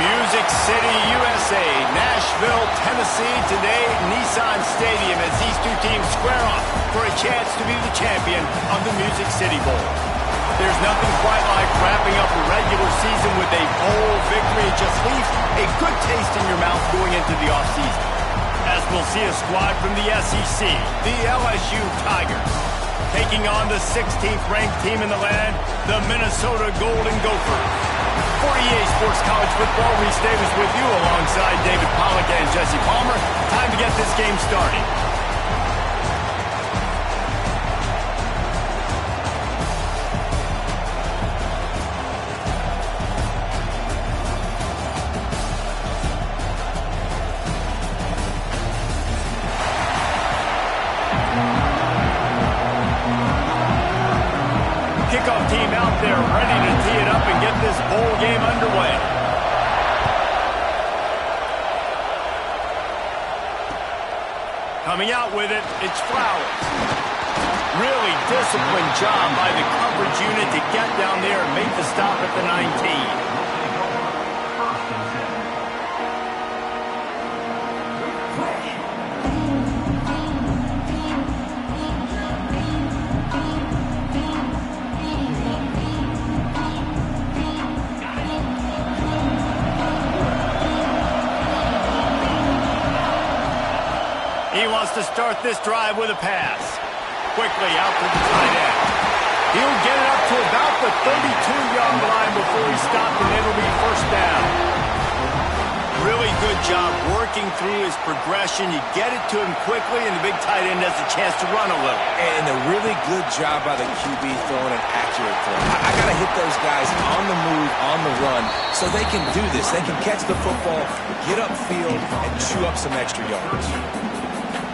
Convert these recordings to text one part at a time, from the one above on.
Music City, USA, Nashville, Tennessee, today Nissan Stadium as these two teams square off for a chance to be the champion of the Music City Bowl. There's nothing quite like wrapping up a regular season with a bowl victory. It just leaves a good taste in your mouth going into the offseason. As we'll see a squad from the SEC, the LSU Tigers, taking on the 16th ranked team in the land, the Minnesota Golden Gophers. For EA Sports College Football, Reese Davis with you alongside David Pollack and Jesse Palmer. Time to get this game started. Kickoff team out there ready to tee it up and get this bowl game underway. Coming out with it, it's Flowers. Really disciplined job by the coverage unit to get down there and make the stop at the 19. He wants to start this drive with a pass. Quickly out to the tight end. He'll get it up to about the 32-yard line before he's stopped, and it'll be first down. Really good job working through his progression. You get it to him quickly, and the big tight end has a chance to run a little. And a really good job by the QB throwing an accurate throw. I got to hit those guys on the move, on the run, so they can do this. They can catch the football, get upfield, and chew up some extra yards.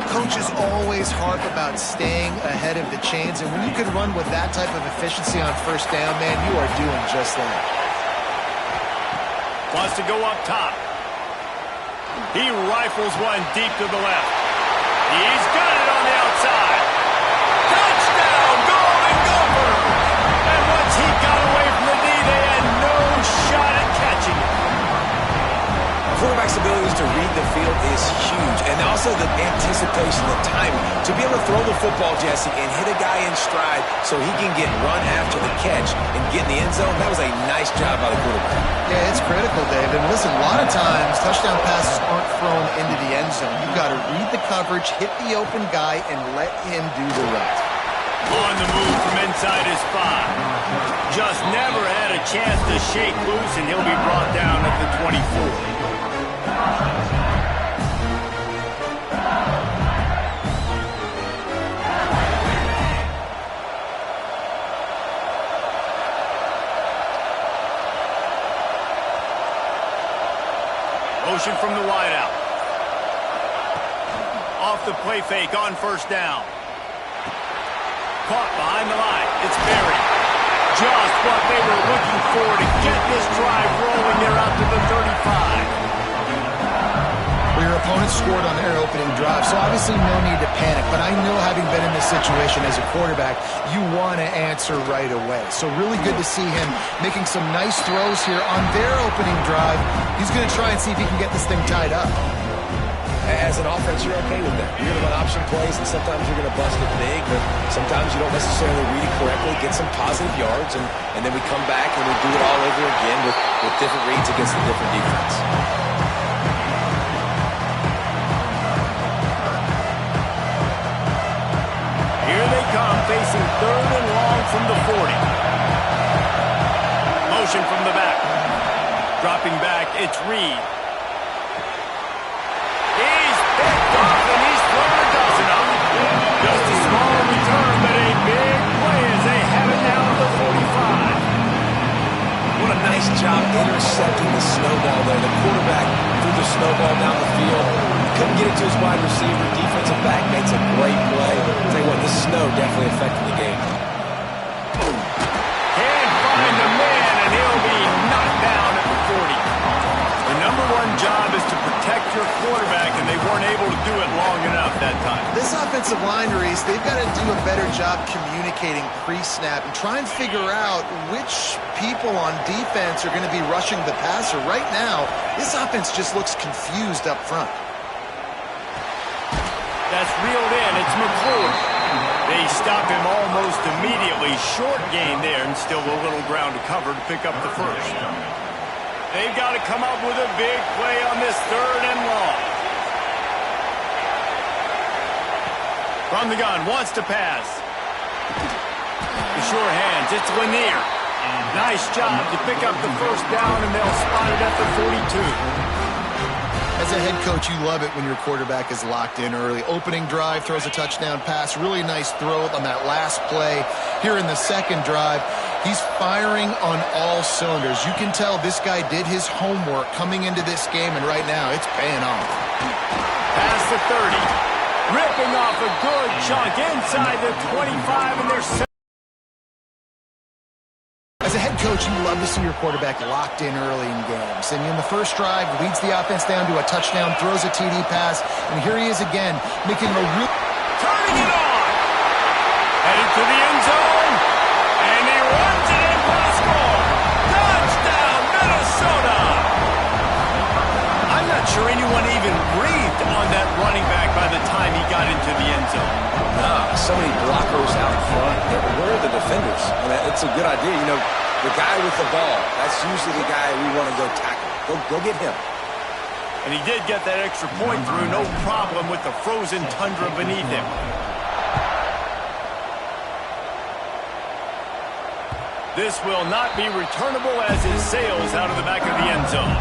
Coaches always harp about staying ahead of the chains, and when you can run with that type of efficiency on first down, man, you are doing just that. Wants to go up top. He rifles one deep to the left. He's got it on the outside. Touchdown, Golden Gophers! And once he got away from the knee, they had no shot at catching it. Quarterback's abilities to read the field is huge, and also the anticipation, the timing. To be able to throw the football, Jesse, and hit a guy in stride so he can get run after the catch and get in the end zone, that was a nice job by the quarterback. Yeah, it's critical, David. And listen, a lot of times touchdown passes aren't thrown into the end zone. You've got to read the coverage, hit the open guy, and let him do the rest. On the move from inside his 5. Just never had a chance to shake loose, and he'll be brought down at the 24. Motion from the wideout. Off the play fake on first down. Caught behind the line. It's buried. Just what they were looking for to get this drive rolling. They're out to the 35. Well, your opponent scored on their opening drive, so obviously no need to panic. But I know, having been in this situation as a quarterback, you want to answer right away. So really good to see him making some nice throws here on their opening drive. He's going to try and see if he can get this thing tied up. As an offense, you're okay with that. You're going to run option plays, and sometimes you're going to bust it big, but sometimes you don't necessarily read it correctly, get some positive yards, and then we come back and we do it all over again with different reads against a different defense. Here they come, facing third and long from the 40. Motion from the back. Dropping back, it's Reed. He's picked off, and he's thrown a dozen of them. Just a small return, but a big play as they have it down to the 45. What a nice job intercepting the snowball there. The quarterback threw the snowball down the field. Couldn't get it to his wide receiver. Defensive back makes a great play. I'll tell you what, this snow definitely affected the game. Can't find the man, and he'll be knocked down at the 40. The number got to do a better job communicating pre-snap and try and figure out which people on defense are going to be rushing the passer. Right now, this offense just looks confused up front. That's reeled in. It's McClure. They stop him almost immediately. Short gain there, and still a little ground to cover to pick up the first. They've got to come up with a big play on this 3rd and long. From the gun, wants to pass. The sure hands, it's Lanier. Nice job to pick up the first down, and they'll spot it at the 42. As a head coach, you love it when your quarterback is locked in early. Opening drive, throws a touchdown pass. Really nice throw on that last play. Here in the second drive, he's firing on all cylinders. You can tell this guy did his homework coming into this game, and right now it's paying off. Past the 30. Ripping off a good chunk inside the 25, and they're... As a head coach, you love to see your quarterback locked in early in games. And in the first drive, leads the offense down to a touchdown, throws a TD pass, and here he is again, making a real... Turning it on! Headed to the end zone, and he runs it in for the score! Touchdown, Minnesota! I'm not sure anyone even breathed on that running back by the time he got into the end zone. So many blockers out front. Where are the defenders? I mean, it's a good idea. You know, the guy with the ball, that's usually the guy we want to go tackle. Go get him. And he did get that extra point through, no problem with the frozen tundra beneath him. This will not be returnable as it sails out of the back of the end zone.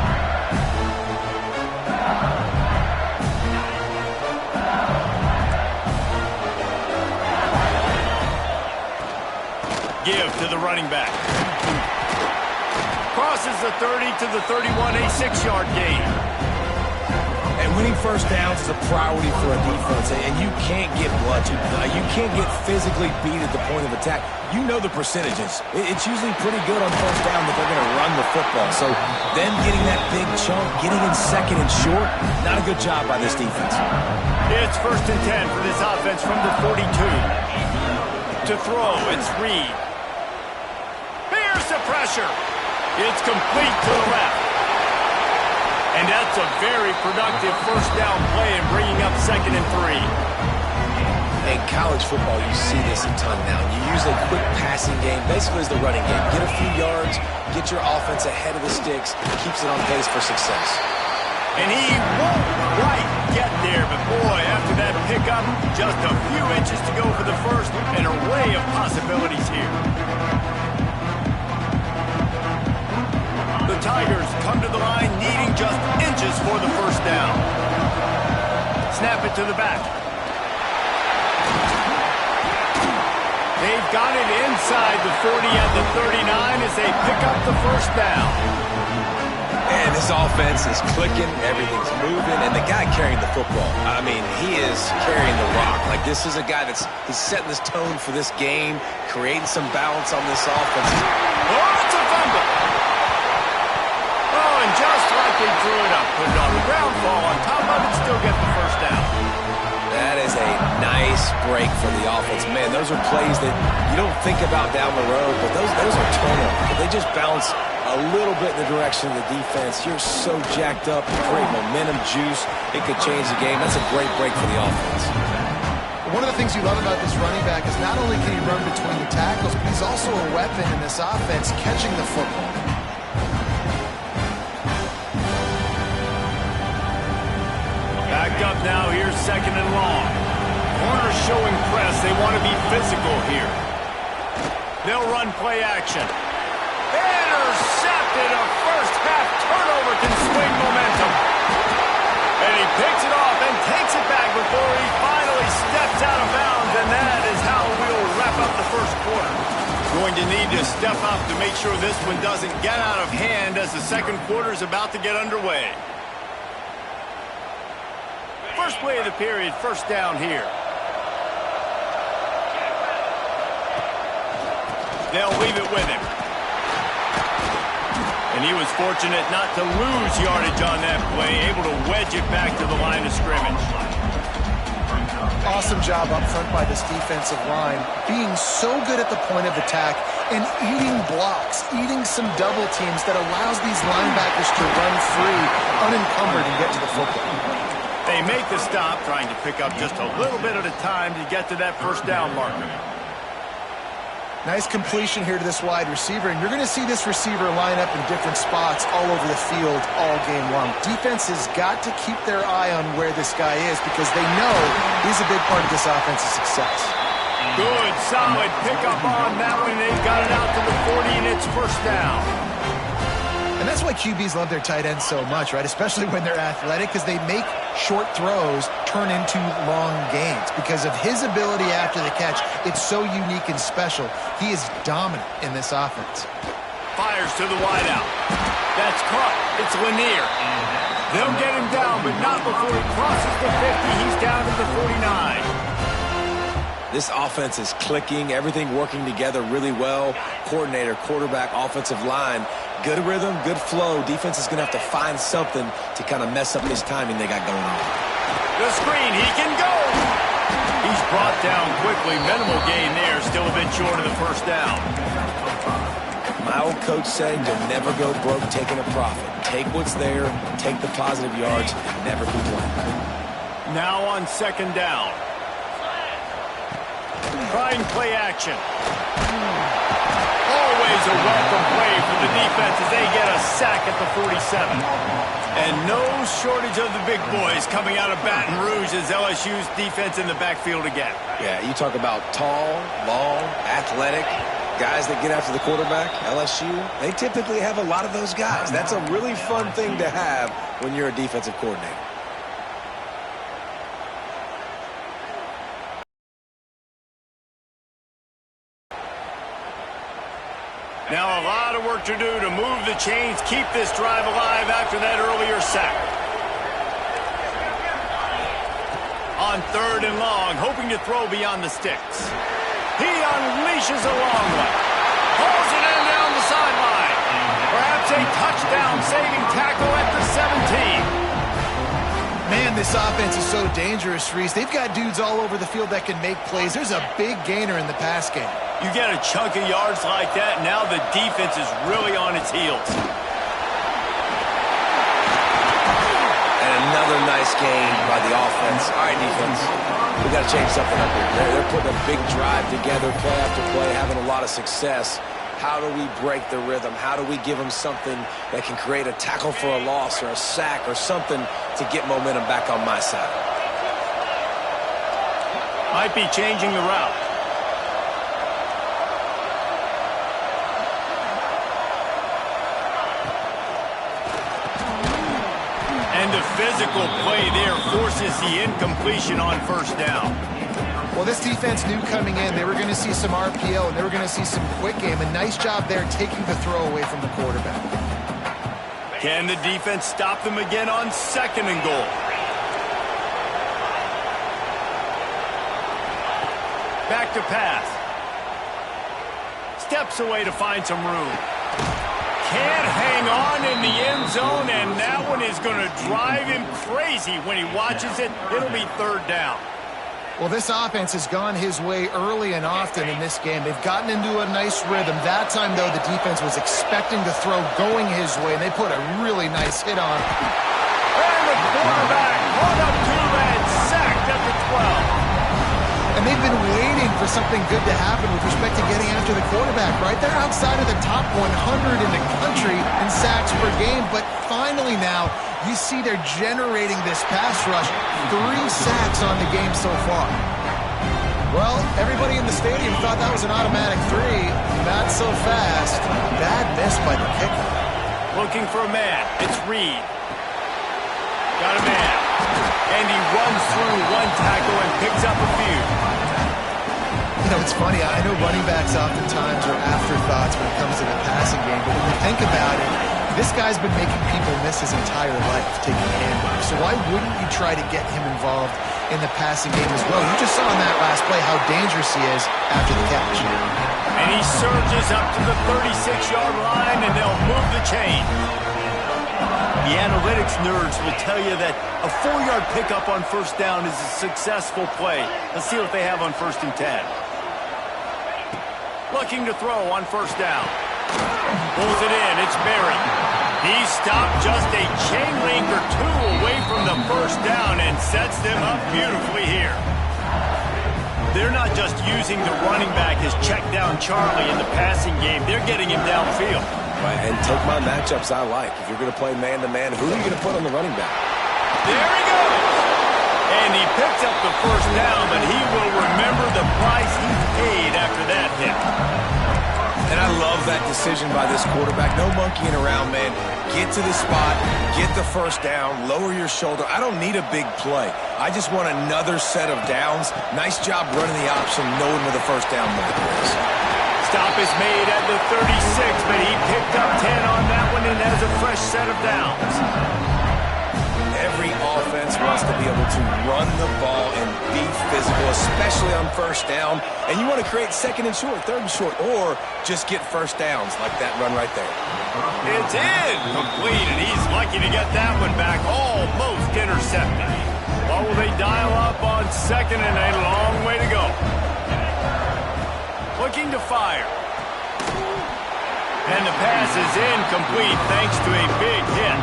Give to the running back. Crosses the 30 to the 31, a 6-yard gain. And winning first downs is a priority for a defense, and you can't get bludgeoned. You can't get physically beat at the point of attack. You know the percentages. It's usually pretty good on first down that they're going to run the football. So them getting that big chunk, getting in second and short, not a good job by this defense. It's 1st and 10 for this offense from the 42. To throw, it's Reed. Here's the pressure. It's complete to the left. And that's a very productive first down play in bringing up 2nd and 3. In college football, you see this a ton now. You use a quick passing game, basically as the running game. Get a few yards, get your offense ahead of the sticks, keeps it on pace for success. And he won't quite get there, but boy, after that pickup, just a few inches to go for the first. An array of possibilities here. The Tigers come to the line needing just inches for the first down. Snap it to the back. They've got it inside the 40 at the 39 as they pick up the first down. And this offense is clicking, everything's moving, and the guy carrying the football, I mean, he is carrying the rock. Like, this is a guy he's setting this tone for this game, creating some balance on this offense. Oh, it's a fumble. Oh, and just like they drew it up, put it on the ground, fall on top of it, still get the first down. That is a nice break for the offense. Man, those are plays that you don't think about down the road, but those are turnovers. They just bounce a little bit in the direction of the defense. You're so jacked up, great momentum, juice. It could change the game. That's a great break for the offense. One of the things you love about this running back is not only can he run between the tackles, but he's also a weapon in this offense, catching the football. Back up now, here's 2nd and long. Corners showing press. They want to be physical here. They'll run play action. Intercepted. A first-half turnover can swing momentum. And he picks it off and takes it back before he finally steps out of bounds, and that is how we'll wrap up the first quarter. Going to need to step up to make sure this one doesn't get out of hand as the second quarter is about to get underway. First play of the period, first down here. They'll leave it with him. And he was fortunate not to lose yardage on that play, able to wedge it back to the line of scrimmage. Awesome job up front by this defensive line, being so good at the point of attack and eating blocks, eating some double teams that allows these linebackers to run free, unencumbered, and get to the football. They make the stop, trying to pick up just a little bit at a time to get to that first down marker. Nice completion here to this wide receiver, and you're going to see this receiver line up in different spots all over the field all game long. Defense has got to keep their eye on where this guy is because they know he's a big part of this offense's success. Good, solid pickup on that one. They got it out to the 40, and it's first down. And that's why QBs love their tight ends so much, right? Especially when they're athletic, because they make short throws turn into long gains. Because of his ability after the catch, it's so unique and special. He is dominant in this offense. Fires to the wideout. That's caught. It's Lanier. They'll get him down, but not before he crosses the 50. He's down to the 49. This offense is clicking, everything working together really well. Coordinator, quarterback, offensive line, good rhythm, good flow. Defense is going to have to find something to kind of mess up this timing they got going on. The screen, he can go. He's brought down quickly. Minimal gain there, still a bit short of the first down. My old coach said you'll never go broke taking a profit. Take what's there, take the positive yards, and never complain. Now on second down. Trying play action. Always a welcome play for the defense as they get a sack at the 47. And no shortage of the big boys coming out of Baton Rouge as LSU's defense in the backfield again. Yeah, you talk about tall, long, athletic guys that get after the quarterback. LSU, they typically have a lot of those guys. That's a really fun thing to have when you're a defensive coordinator. Now a lot of work to do to move the chains, keep this drive alive after that earlier sack. On third and long, hoping to throw beyond the sticks. He unleashes a long one. Pulls it in down the sideline. Perhaps a touchdown-saving tackle at the 17. Man, this offense is so dangerous, Reese. They've got dudes all over the field that can make plays. There's a big gainer in the pass game. You get a chunk of yards like that, now the defense is really on its heels. And another nice game by the offense. All right, defense, we got to change something up here. They're putting a big drive together, play after play, having a lot of success. How do we break the rhythm? How do we give them something that can create a tackle for a loss or a sack or something to get momentum back on my side? Might be changing the route. And the physical play there forces the incompletion on first down. Well, this defense knew coming in they were going to see some RPO and they were going to see some quick game. A nice job there taking the throw away from the quarterback. Can the defense stop them again on second and goal? Back to pass. Steps away to find some room. Can't hang on in the end zone, and that one is going to drive him crazy when he watches it. It'll be third down. Well, this offense has gone his way early and often in this game. They've gotten into a nice rhythm. That time, though, the defense was expecting the throw going his way, and they put a really nice hit on. And the quarterback brought up two and sacked at the 12. And they've been waiting for something good to happen with respect to getting after the quarterback, right? They're outside of the top 100 in the country in sacks per game, but finally now, you see they're generating this pass rush. 3 sacks on the game so far. Well, everybody in the stadium thought that was an automatic 3. Not so fast. Bad miss by the kicker. Looking for a man. It's Reed. Got a man. And he runs through one tackle and picks up a few. You know, it's funny. I know running backs oftentimes are afterthoughts when it comes to the passing game, but when you think about it, this guy's been making people miss his entire life taking handoffs. So why wouldn't you try to get him involved in the passing game as well? You just saw in that last play how dangerous he is after the catch. And he surges up to the 36-yard line, and they'll move the chain. The analytics nerds will tell you that a 4-yard pickup on first down is a successful play. Let's see what they have on 1st and 10. Looking to throw on first down. Pulls it in. It's Berry. He stopped just a chain link or two away from the first down and sets them up beautifully here. They're not just using the running back as check down Charlie in the passing game. They're getting him downfield. Right, and take my matchups I like. If you're going to play man-to-man, who are you going to put on the running back? There he goes! And he picks up the first down, but he will remember the price he paid after that hit. And I love that decision by this quarterback. No monkeying around, man. Get to the spot, get the first down, lower your shoulder. I don't need a big play. I just want another set of downs. Nice job running the option, knowing where the first down marker is. Stop is made at the 36, but he picked up 10 on that one and has a fresh set of downs. Every offense wants to be able to run the ball and be physical, especially on first down. And you want to create 2nd and short, 3rd and short, or just get first downs like that run right there. It's incomplete, and he's lucky to get that one back, almost intercepted. What will they dial up on 2nd and a long way to go? Looking to fire. And the pass is incomplete thanks to a big hit.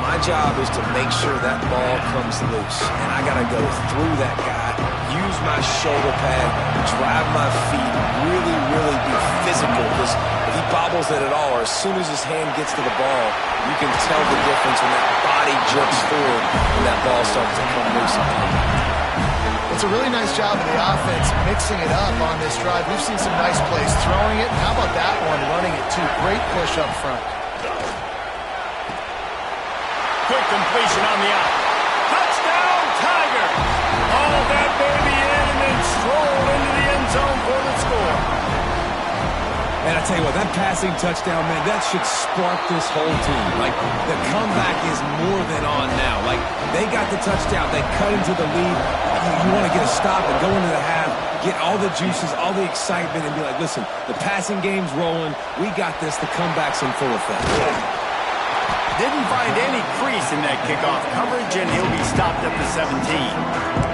My job is to make sure that ball comes loose. And I got to go through that guy, use my shoulder pad, drive my feet, really, really be physical. Because if he bobbles it at all, or as soon as his hand gets to the ball, you can tell the difference when that body jerks forward and that ball starts to come loose. It's a really nice job of the offense mixing it up on this drive. We've seen some nice plays throwing it. How about that one running it too? Great push up front. Quick completion on the out. Touchdown, Tiger! All that baby in and then stroll into the end zone for the score. And I tell you what, that passing touchdown, man, that should spark this whole team. Like, the comeback is more than on now. Like, they got the touchdown. They cut into the lead. You want to get a stop and go into the half, get all the juices, all the excitement, and be like, listen, the passing game's rolling. We got this. The comeback's in full effect. Didn't find any crease in that kickoff coverage, and he'll be stopped at the 17.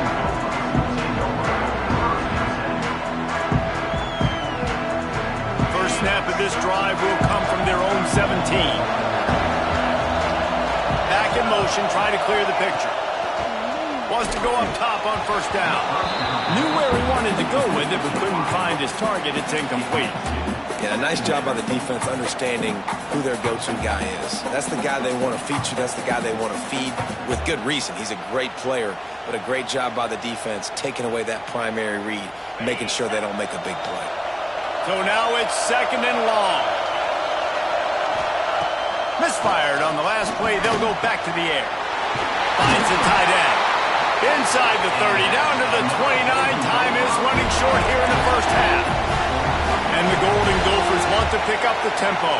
Snap of this drive will come from their own 17. Back in motion, trying to clear the picture. Wants to go up top on first down. Knew where he wanted to go with it, but couldn't find his target. It's incomplete. Yeah, a nice job by the defense understanding who their go-to guy is. That's the guy they want to feature. That's the guy they want to feed with good reason. He's a great player, but a great job by the defense taking away that primary read, making sure they don't make a big play. So now it's 2nd and long. Misfired on the last play. They'll go back to the air. Finds the tight end. Inside the 30, down to the 29. Time is running short here in the first half. And the Golden Gophers want to pick up the tempo.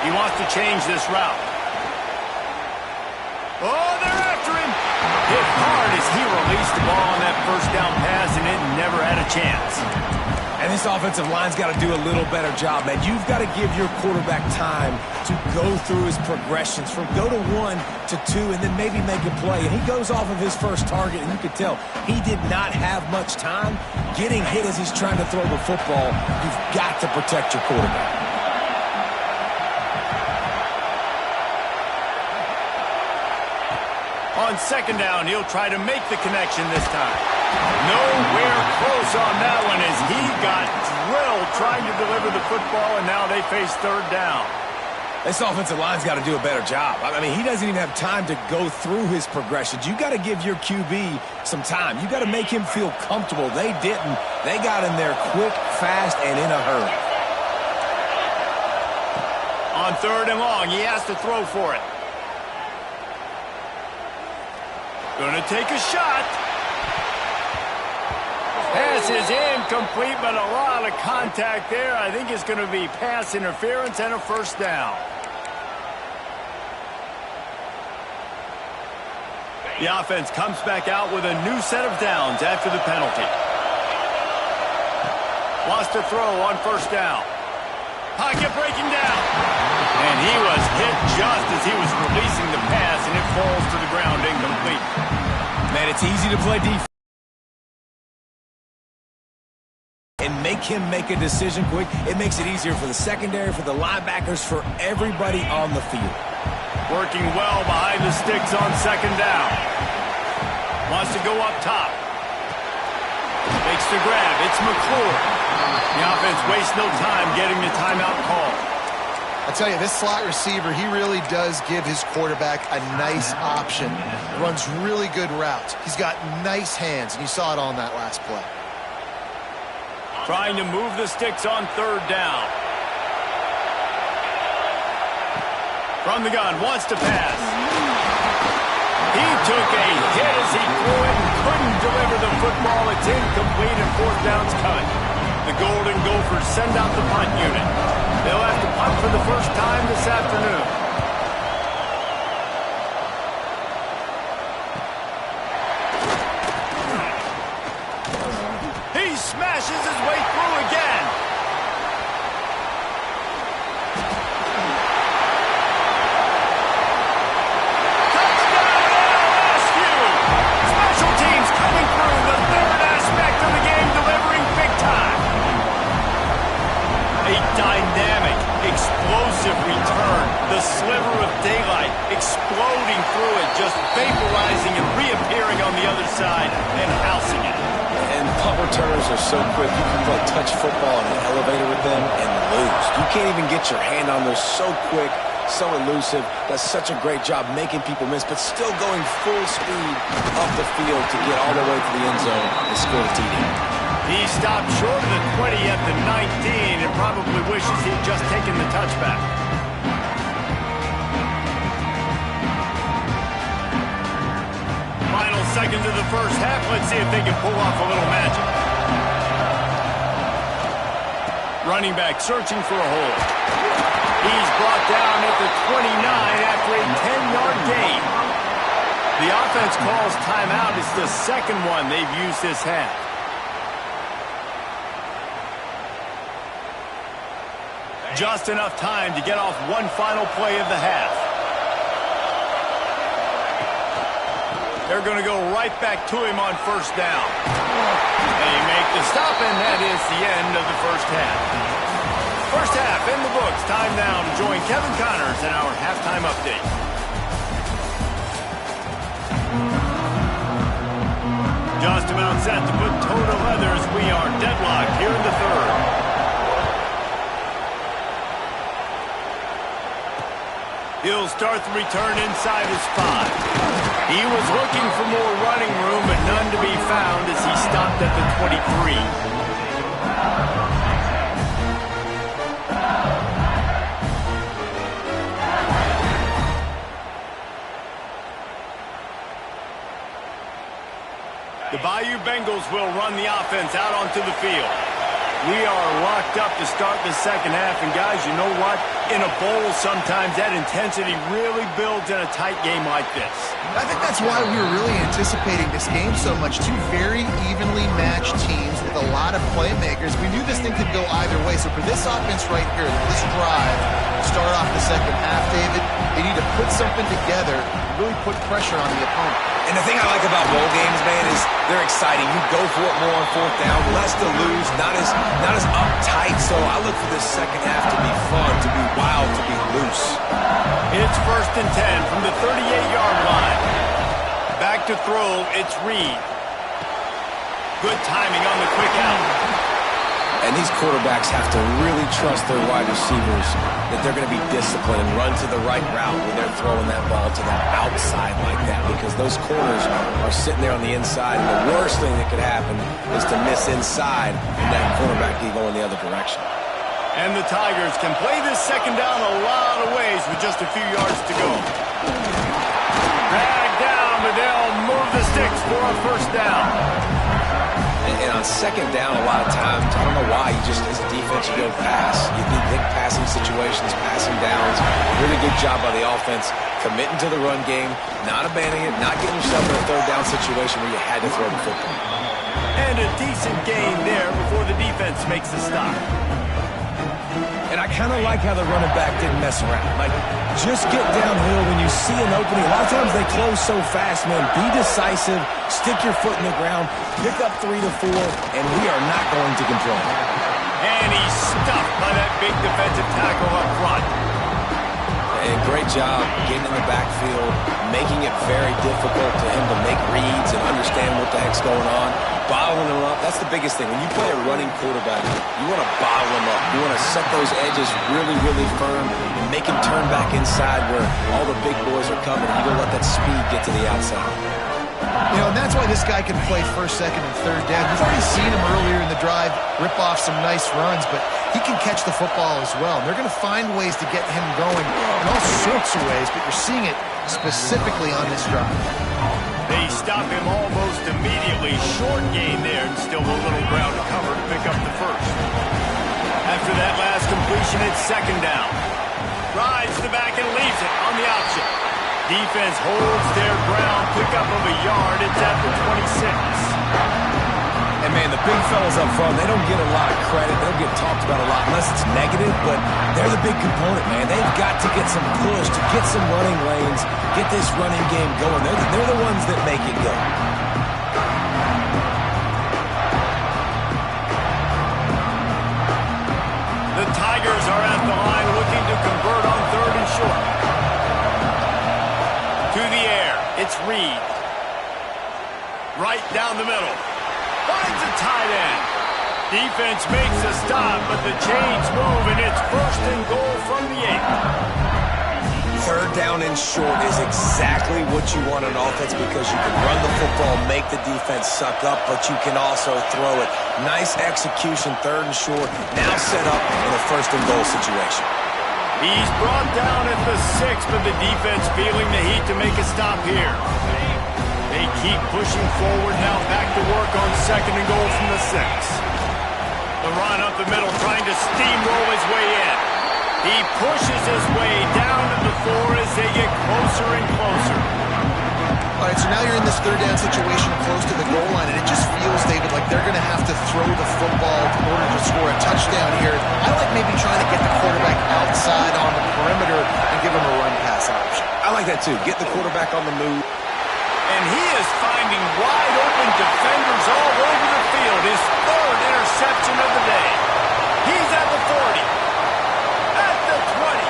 He wants to change this route. Oh, they're after him. Hit hard as he released the ball on that first down pass, and it never had a chance. And this offensive line's got to do a little better job, man. You've got to give your quarterback time to go through his progressions from go to 1 to 2 and then maybe make a play. And he goes off of his first target, and you can tell he did not have much time getting hit as he's trying to throw the football. You've got to protect your quarterback. On 2nd down, he'll try to make the connection this time. Nowhere close on that one as he got drilled trying to deliver the football, and now they face 3rd down. This offensive line's got to do a better job. I mean, he doesn't even have time to go through his progressions. You got to give your QB some time. You got to make him feel comfortable. They didn't. They got in there quick, fast, and in a hurry. On 3rd and long, he has to throw for it. Gonna take a shot. Pass is incomplete, but a lot of contact there. I think it's going to be pass interference and a first down. The offense comes back out with a new set of downs after the penalty. Wants to throw on first down. Pocket breaking down. And he was hit just as he was releasing the pass, and it falls to the ground incomplete. Man, it's easy to play defense and make him make a decision quick. It makes it easier for the secondary, for the linebackers, for everybody on the field. Working well behind the sticks on second down. Wants to go up top. Makes the grab. It's McClure. The offense wastes no time getting the timeout call. I tell you, this slot receiver, he really does give his quarterback a nice option. Runs really good routes. He's got nice hands, and you saw it on that last play. Trying to move the sticks on third down. From the gun, wants to pass. He took a hit as he threw it and couldn't deliver the football. It's incomplete and fourth down's cut. The Golden Gophers send out the punt unit. They'll have to punt for the first time this afternoon. He smashes his way through again. Touchdown, LSU! Special teams coming through, the third aspect of the game, delivering big time. A dynamic, explosive return. The sliver of daylight exploding through it, just vaporizing and reappearing on the other side and housing it. And punt returners are so quick. You can play touch football in an elevator with them and lose. You can't even get your hand on those. So quick, so elusive. Does such a great job making people miss, but still going full speed up the field to get all the way to the end zone and score the TD. He stopped short of the 20 at the 19 and probably wishes he'd just taken the touchback. Final seconds of the first half. Let's see if they can pull off a little magic. Running back searching for a hole. He's brought down at the 29 after a 10-yard gain. The offense calls timeout. It's the second one they've used this half. Just enough time to get off one final play of the half. They're going to go right back to him on first down. They make the stop, and that is the end of the first half. First half in the books. Time now to join Kevin Connors in our halftime update. Just about set to put toe to leather as we are deadlocked here in the third. He'll start the return inside his 5. He was looking for more running room, but none to be found as he stopped at the 23. The Bayou Bengals will run the offense out onto the field. We are locked up to start the second half, and guys, you know what? In a bowl, sometimes that intensity really builds in a tight game like this. I think that's why we were really anticipating this game so much. Two very evenly matched teams with a lot of playmakers. We knew this thing could go either way. So for this offense right here, this drive, start off the second half, David, they need to put something together, really put pressure on the opponent. And the thing I like about bowl games, man, is they're exciting. You go for it more on fourth down, less to lose, not as uptight. So I look for this second half to be fun, to be wild, to be loose. It's 1st and 10 from the 38-yard line. Back to throw, it's Reed. Good timing on the quick out. And these quarterbacks have to really trust their wide receivers that they're going to be disciplined and run to the right route when they're throwing that ball to that outside like that, because those corners are sitting there on the inside, and the worst thing that could happen is to miss inside and that cornerback be going the other direction. And the Tigers can play this second down a lot of ways with just a few yards to go. Drag down, but they'll move the sticks for a first down. And on second down, a lot of times, I don't know why, you just, as a defense, you go pass. You think passing situations, passing downs. Really good job by the offense, committing to the run game, not abandoning it, not getting yourself in a third down situation where you had to throw the football. And a decent gain there before the defense makes the stop. And I kind of like how the running back didn't mess around. Like, just get downhill when you see an opening. A lot of times they close so fast, man. Be decisive, stick your foot in the ground, pick up 3 to 4, and we are not going to complain. And he's stuffed by that big defensive tackle up front. And great job getting in the backfield, making it very difficult for him to make reads and understand what the heck's going on. Bottling him up, that's the biggest thing. When you play a running quarterback, you want to bottle him up. You want to set those edges really, really firm and make him turn back inside where all the big boys are coming. You got to let that speed get to the outside. You know, and that's why this guy can play first, second, and third down. You've already seen him earlier in the drive rip off some nice runs, but he can catch the football as well. And they're going to find ways to get him going in all sorts of ways, but you're seeing it specifically on this drive. They stop him almost immediately. Short gain there, and still a little ground to cover to pick up the first. After that last completion, it's second down. Rides the back and leaves it on the option. Defense holds their ground, pick up of a yard. It's at the 26. And, man, the big fellas up front, they don't get a lot of credit. They don't get talked about a lot unless it's negative, but they're the big component, man. They've got to get some push, to get some running lanes, get this running game going. They're the ones that make it go. The Tigers are at the line looking to convert on third and short. To the air, it's Reed. Right down the middle. Finds a tight end. Defense makes a stop, but the chains move, and it's first and goal from the 8. Third down and short is exactly what you want on offense because you can run the football, make the defense suck up, but you can also throw it. Nice execution, third and short, now set up in a first and goal situation. He's brought down at the 6, but the defense feeling the heat to make a stop here. They keep pushing forward, now back to work on second and goal from the 6. The run up the middle, trying to steamroll his way in. He pushes his way down to the 4 as they get closer and closer. All right, so now you're in this third down situation close to the goal line, and it just feels, David, like they're going to have to throw the football in order to score a touchdown here. I like maybe trying to get the quarterback outside on the perimeter and give him a run-pass option. I like that, too. Get the quarterback on the move. And he is finding wide-open defenders all over the field. His third interception of the day. He's at the 40. At the 20.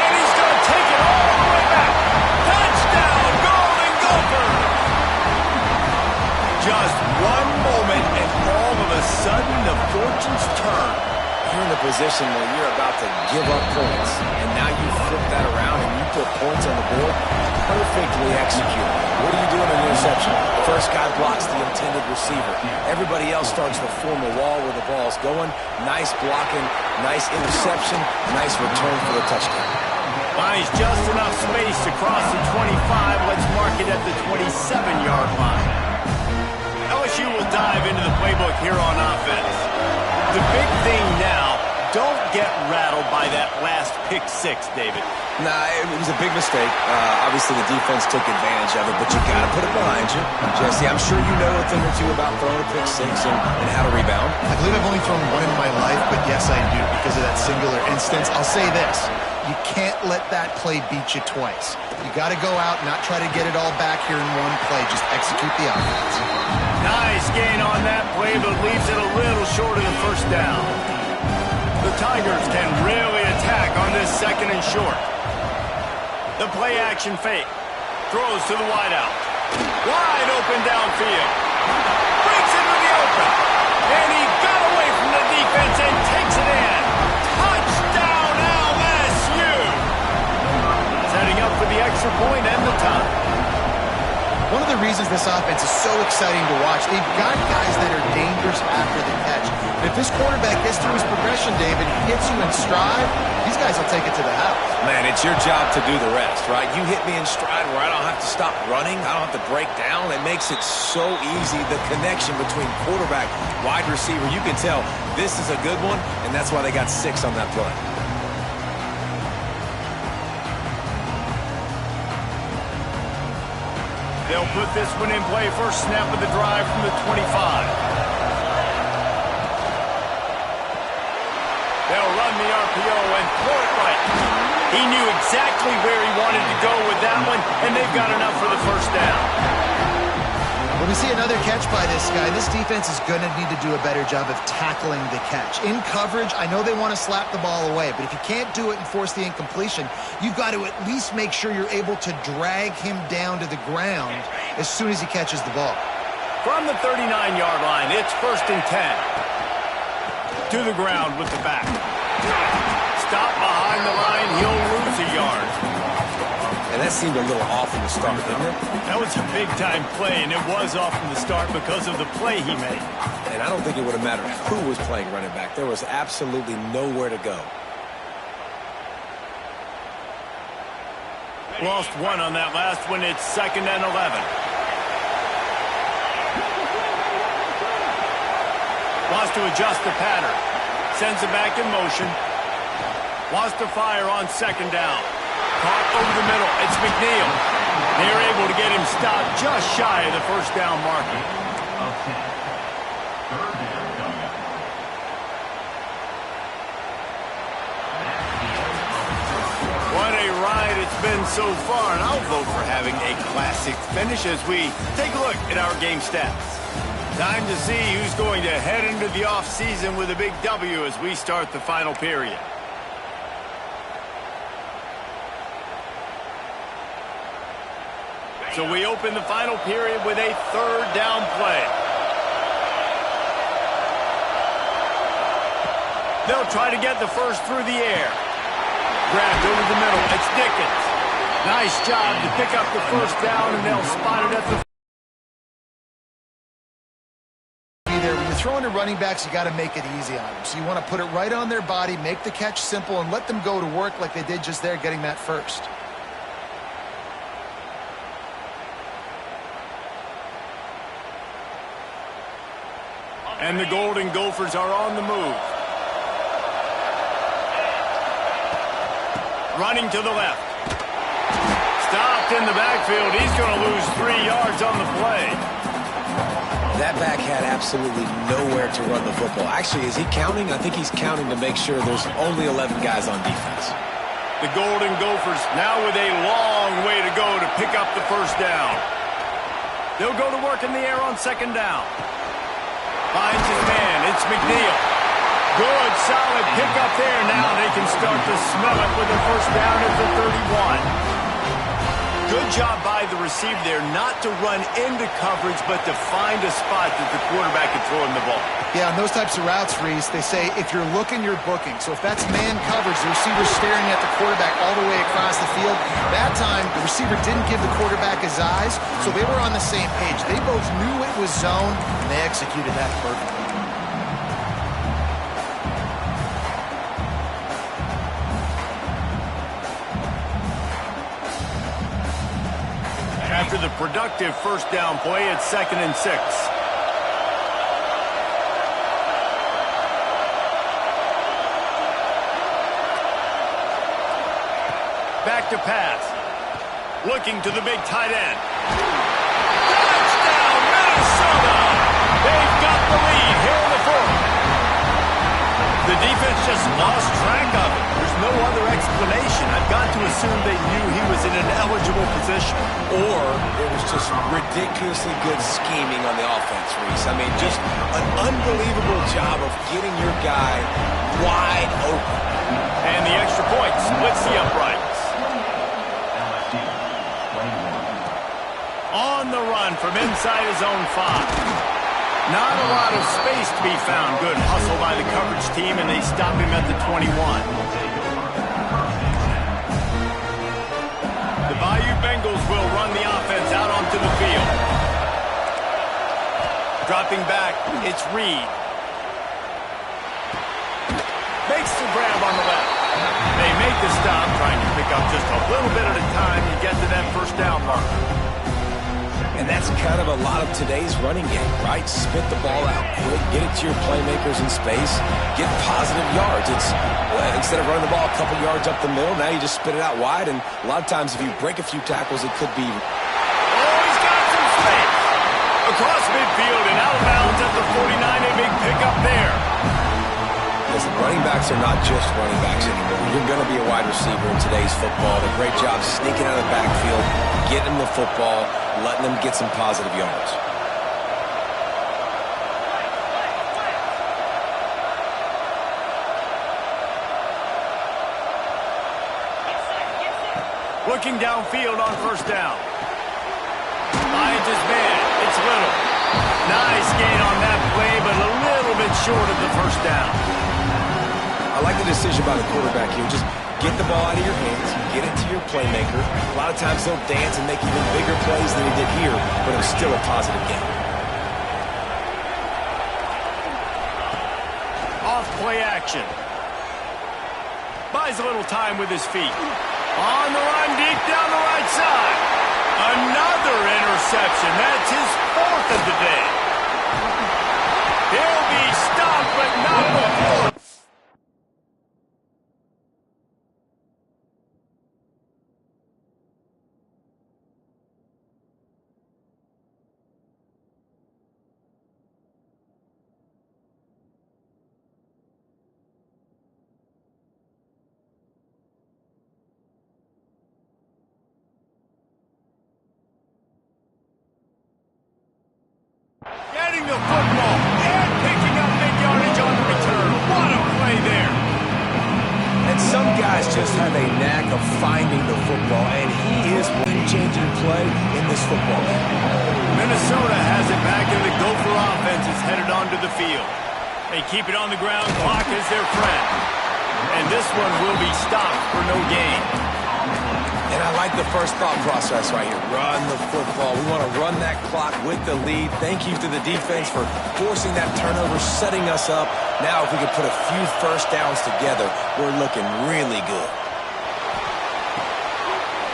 And he's going to take it all the way back. Touchdown, Golden Gopher! Just one moment, and all of a sudden, the fortunes turn. You're in a position where you're about to give up points, and now you flip that around and you put points on the board. Perfectly executed. What do you do in an interception? First guy blocks the intended receiver. Everybody else starts to form a wall where the ball's going. Nice blocking, nice interception, nice return for the touchdown. Finds just enough space to cross the 25. Let's mark it at the 27-yard line. LSU will dive into the playbook here on offense. The big thing now, don't get rattled by that last pick 6, David. Nah, it was a big mistake. Obviously, the defense took advantage of it, but you got to put it behind you. Jesse, I'm sure you know a thing or two about throwing a pick 6 and how to rebound. I believe I've only thrown one in my life, but yes, I do because of that singular instance. I'll say this. You can't let that play beat you twice. You got to go out, not try to get it all back here in one play. Just execute the offense. Nice gain on that play, but leaves it a little short of the first down. The Tigers can really attack on this second and short. The play action fake. Throws to the wideout. Wide open downfield. Breaks into the open. And he got away from the defense and takes it in. Touchdown LSU. Setting up for the extra point and the tie. One of the reasons this offense is so exciting to watch, they've got guys that are dangerous after the catch. And if this quarterback gets through his progression, David, hits you in stride, these guys will take it to the house. Man, it's your job to do the rest, right? You hit me in stride where I don't have to stop running. I don't have to break down. It makes it so easy, the connection between quarterback, wide receiver. You can tell this is a good one, and that's why they got 6 on that play. They'll put this one in play. First snap of the drive from the 25. RPO and throw it right. He knew exactly where he wanted to go with that one, and they've got enough for the first down. When we see another catch by this guy, this defense is going to need to do a better job of tackling the catch. In coverage, I know they want to slap the ball away, but if you can't do it and force the incompletion, you've got to at least make sure you're able to drag him down to the ground as soon as he catches the ball. From the 39-yard line, it's 1st and 10. To the ground with the back. Stop behind the line, he'll lose a yard. And that seemed a little off from the start, didn't it? That was a big-time play, and it was off from the start because of the play he made. And I don't think it would have mattered who was playing running back. There was absolutely nowhere to go. Lost one on that last one. It's 2nd and 11. Wants to adjust the pattern. Sends it back in motion. Wants to fire on 2nd down. Caught over the middle. It's McNeil. They're able to get him stopped just shy of the first down marker. Okay. 3rd down. What a ride it's been so far, and I'll vote for having a classic finish as we take a look at our game stats. Time to see who's going to head into the offseason with a big W as we start the final period. So we open the final period with a 3rd down play. They'll try to get the first through the air. Grabbed over the middle. It's Dickens. Nice job to pick up the first down, and they'll spot it at the... When you're throwing to running backs, you got to make it easy on them. So you want to put it right on their body, make the catch simple, and let them go to work like they did just there, getting that first. And the Golden Gophers are on the move. Running to the left. Stopped in the backfield. He's going to lose 3 yards on the play. That back had absolutely nowhere to run the football. Actually, is he counting? I think he's counting to make sure there's only 11 guys on defense. The Golden Gophers now with a long way to go to pick up the first down. They'll go to work in the air on 2nd down. Finds his man. It's McNeil. Good, solid pickup there. Now they can start to smell it with the first down at the 31. Good job by the receiver there not to run into coverage, but to find a spot that the quarterback can throw him the ball. Yeah, on those types of routes, Reese, they say if you're looking, you're booking. So if that's man coverage, the receiver's staring at the quarterback all the way across the field. That time, the receiver didn't give the quarterback his eyes, so they were on the same page. They both knew it was zone, and they executed that perfectly. After the productive first down play, it's 2nd and 6. Back to pass. Looking to the big tight end. Touchdown, Minnesota! They've got the lead here in the 4th. The defense just lost track of it. There's no other explanation. I've got to assume they knew he was in an eligible position. Or it was just ridiculously good scheming on the offense, Reese. I mean, just an unbelievable job of getting your guy wide open. And the extra point splits the uprights. On the run from inside his own 5. Not a lot of space to be found. Good hustle by the coverage team, and they stop him at the 21. The Bayou Bengals will run the offense out onto the field. Dropping back, it's Reed. Makes the grab on the left. They make the stop, trying to pick up just a little bit at a time to get to that first down marker. And that's kind of a lot of today's running game, right? Spit the ball out quick, get it to your playmakers in space, get positive yards. It's instead of running the ball a couple yards up the middle, now you just spit it out wide. And a lot of times if you break a few tackles, it could be... Oh, he's got some space. Across midfield and out of bounds at the 49, a big pickup there. Listen, running backs backs are not just running backs anymore. You're going to be a wide receiver in today's football. A great job sneaking out of the backfield, getting them the football, letting them get some positive yards. Looking downfield on first down. Finds his man. It's Little. Nice gain on that play, but a little bit short of the first down. I like the decision by the quarterback here. Just get the ball out of your hands, get it to your playmaker. A lot of times they'll dance and make even bigger plays than he did here, but it was still a positive game. Off play action. Buys a little time with his feet. On the run, deep down the right side. Another interception. That's his fourth of the day. He'll be stopped, but not before. Getting the football and picking up big yardage on the return. What a play there. And some guys just have a knack of finding the football, and he is game-changing play in this football game. Minnesota has it back, and the Gopher offense is headed onto the field. They keep it on the ground. Clock is their friend. And this one will be stopped for no gain. And I like the first thought process right here. Run the football. We want to run that clock with the lead. Thank you to the defense for forcing that turnover, setting us up. Now if we can put a few first downs together, we're looking really good.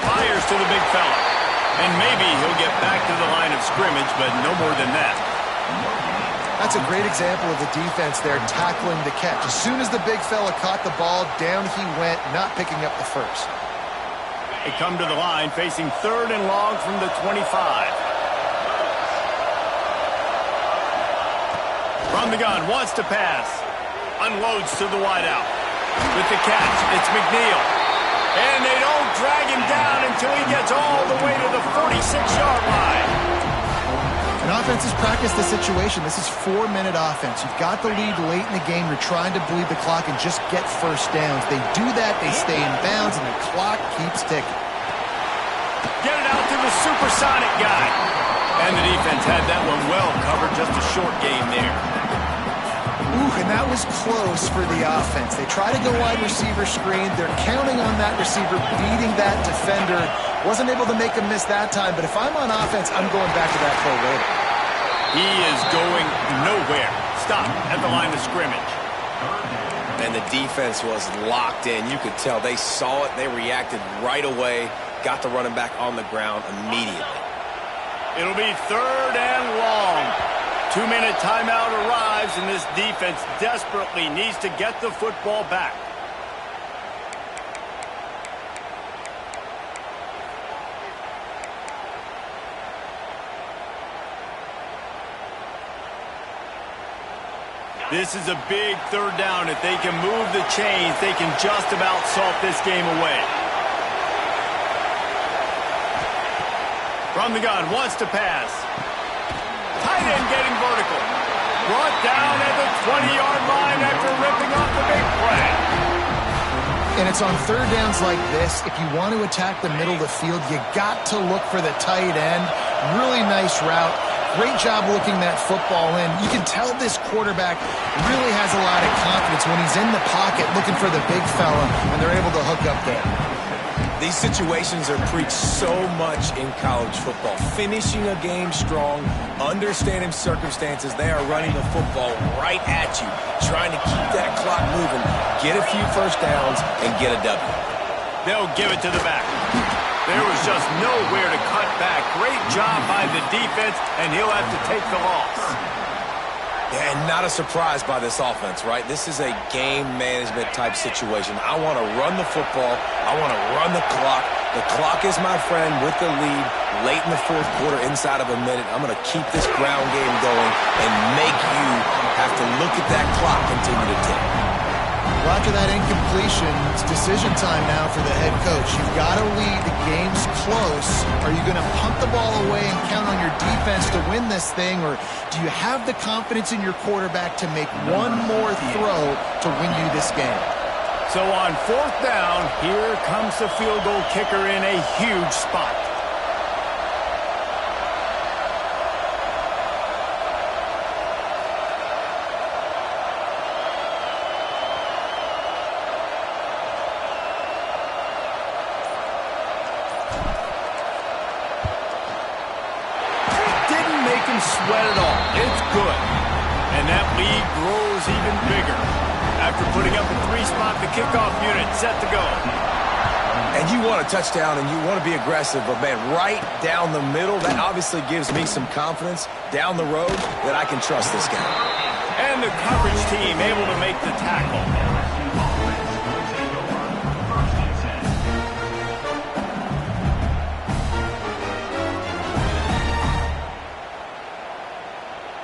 Fires to the big fella. And maybe he'll get back to the line of scrimmage, but no more than that. That's a great example of the defense there tackling the catch. As soon as the big fella caught the ball, down he went, not picking up the first. They come to the line facing 3rd and long from the 25. From the gun, wants to pass. Unloads to the wideout. With the catch, it's McNeil. And they don't drag him down until he gets all the way to the 46-yard line. An offense has practiced the situation. This is 4-minute offense. You've got the lead late in the game. You're trying to bleed the clock and just get first downs. They do that, they stay in bounds, and the clock keeps ticking. Get it out to the supersonic guy. And the defense had that one well covered. Just a short game there. Ooh, and that was close for the offense. They try to go wide receiver screen. They're counting on that receiver beating that defender. Wasn't able to make him miss that time, but if I'm on offense, I'm going back to that play later. He is going nowhere. Stop at the line of scrimmage. And the defense was locked in. You could tell they saw it. They reacted right away. Got the running back on the ground immediately. It'll be 3rd and long. 2-minute timeout arrives, and this defense desperately needs to get the football back. This is a big 3rd down. If they can move the chains, they can just about salt this game away. From the gun, wants to pass. Tight end getting vertical. Brought down at the 20-yard line after ripping off the big play. And it's on 3rd downs like this. If you want to attack the middle of the field, you got to look for the tight end. Really nice route. Great job looking that football in. You can tell this quarterback really has a lot of confidence when he's in the pocket looking for the big fella, and they're able to hook up there. These situations are preached so much in college football. Finishing a game strong, understanding circumstances. They are running the football right at you, trying to keep that clock moving, get a few first downs, and get a W. They'll give it to the back. There was just nowhere to cut back. Great job by the defense, and he'll have to take the loss. Yeah, and not a surprise by this offense, right? This is a game management type situation. I want to run the football. I want to run the clock. The clock is my friend with the lead late in the 4th quarter, inside of a minute. I'm going to keep this ground game going and make you have to look at that clock continue to tick. Well, after that incompletion, it's decision time now for the head coach. You've got to lead. The game's close. Are you going to punt the ball away and count on your defense to win this thing, or do you have the confidence in your quarterback to make one more throw to win you this game? So on 4th down, here comes the field goal kicker in a huge spot. Sweat it all. It's good. And that lead grows even bigger. After putting up a 3-spot, the kickoff unit set to go. And you want a touchdown and you want to be aggressive, but man, right down the middle, that obviously gives me some confidence down the road that I can trust this guy. And the coverage team able to make the tackle.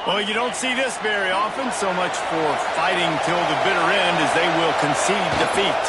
Well, you don't see this very often, so much for fighting till the bitter end as they will concede defeat.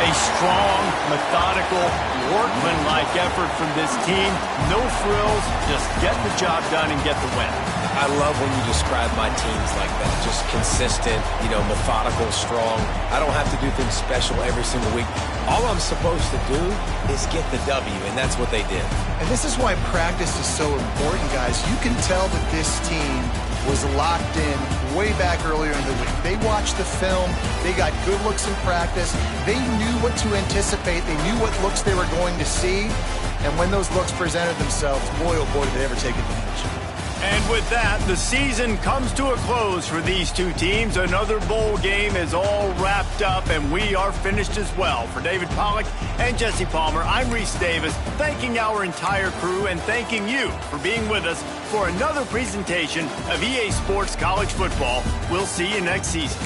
A strong, methodical, workmanlike effort from this team. No frills, just get the job done and get the win. I love when you describe my teams like that. Just consistent, methodical, strong. I don't have to do things special every single week. All I'm supposed to do is get the W, and that's what they did. And this is why practice is so important, guys. You can tell that this team was locked in way back earlier in the week. They watched the film. They got good looks in practice. They knew what to anticipate. They knew what looks they were going to see. And when those looks presented themselves, boy, oh boy, did they ever take advantage. And with that, the season comes to a close for these two teams. Another bowl game is all wrapped up, and we are finished as well. For David Pollack and Jesse Palmer, I'm Reese Davis, thanking our entire crew and thanking you for being with us for another presentation of EA Sports College Football. We'll see you next season.